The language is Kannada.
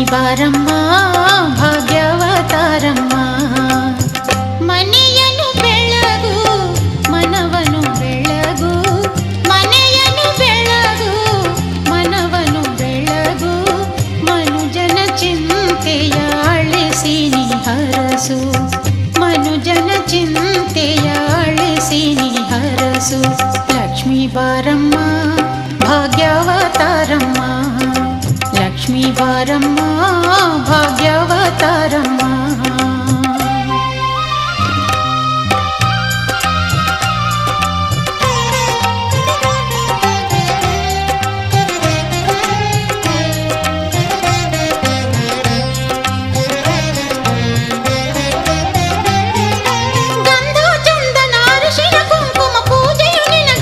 ಬಾರಮ್ಮ ಭಾಗ್ಯವತಾರಮ್ಮ. ಮನೆಯನ್ನು ಬೆಳಗು ಮನವನು ಬೆಳಗು, ಮನೆಯನ್ನು ಬೆಳಗು ಮನವನು ಬೆಳಗು. ಮನುಜನ ಚಿಂತೆಯ ಅಳಿಸಿ ನೀ ಹರಸು, ಮನುಜನ ಚಿಂತೆಯ ಅಳಿಸಿ ನೀ ಹರಸು. ಲಕ್ಷ್ಮೀ ಬಾರಮ್ಮ ಭಾಗ್ಯವತಾರಮ್ಮ, ಲಕ್ಷ್ಮೀ ಬಾರಮ್ಮ